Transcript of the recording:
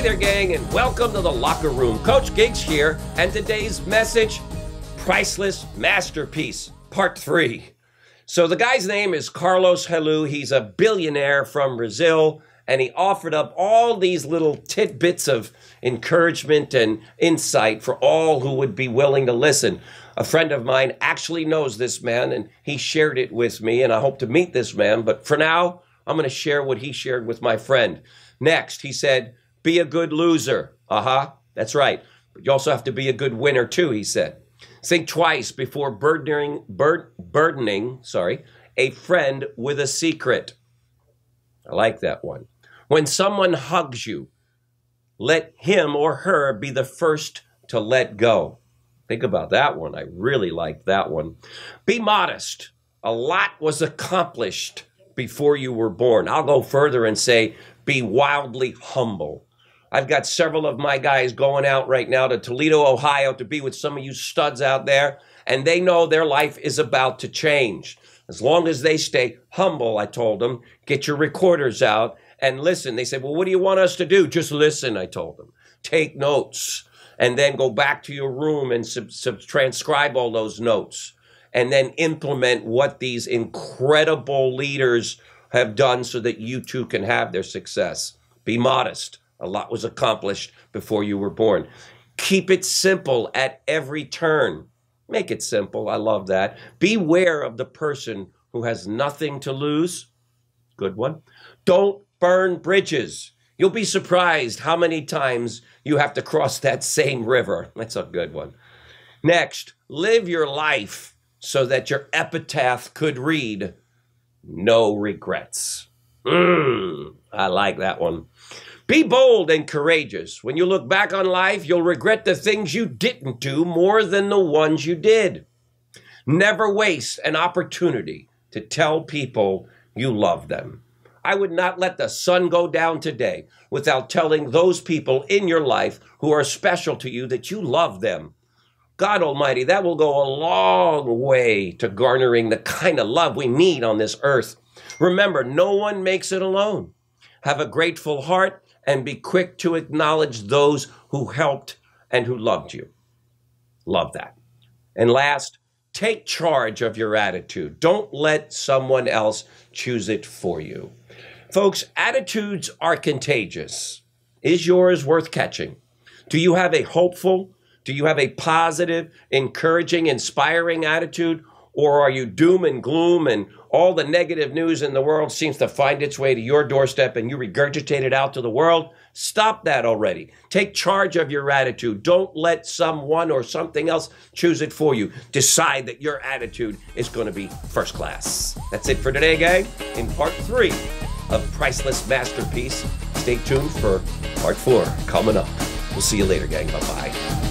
there, gang, and welcome to the Locker Room. Coach Giggs here, and today's message, Priceless Masterpiece, Part 3. So the guy's name is Carlos Helu. He's a billionaire from Brazil, and he offered up all these little tidbits of encouragement and insight for all who would be willing to listen. A friend of mine actually knows this man, and he shared it with me, and I hope to meet this man. But for now, I'm going to share what he shared with my friend. Next, he said, be a good loser. That's right. But you also have to be a good winner too, he said. Think twice before burdening a friend with a secret. I like that one. When someone hugs you, let him or her be the first to let go. Think about that one. I really like that one. Be modest. A lot was accomplished before you were born. I'll go further and say, be wildly humble. I've got several of my guys going out right now to Toledo, Ohio to be with some of you studs out there, and they know their life is about to change. As long as they stay humble, I told them, get your recorders out and listen. They said, well, what do you want us to do? Just listen, I told them. Take notes, and then go back to your room and transcribe all those notes, and then implement what these incredible leaders have done so that you too can have their success. Be modest. A lot was accomplished before you were born. Keep it simple at every turn. Make it simple. I love that. Beware of the person who has nothing to lose. Good one. Don't burn bridges. You'll be surprised how many times you have to cross that same river. That's a good one. Next, live your life so that your epitaph could read, no regrets. I like that one. Be bold and courageous. When you look back on life, you'll regret the things you didn't do more than the ones you did. Never waste an opportunity to tell people you love them. I would not let the sun go down today without telling those people in your life who are special to you that you love them. God Almighty, that will go a long way to garnering the kind of love we need on this earth. Remember, no one makes it alone. Have a grateful heart and be quick to acknowledge those who helped and who loved you. Love that. And last, take charge of your attitude. Don't let someone else choose it for you. Folks, attitudes are contagious. Is yours worth catching? Do you have a hopeful, do you have a positive, encouraging, inspiring attitude? Or are you doom and gloom and all the negative news in the world seems to find its way to your doorstep and you regurgitate it out to the world? Stop that already. Take charge of your attitude. Don't let someone or something else choose it for you. Decide that your attitude is going to be first class. That's it for today, gang. In part 3 of Priceless Masterpiece, stay tuned for part 4 coming up. We'll see you later, gang. Bye-bye.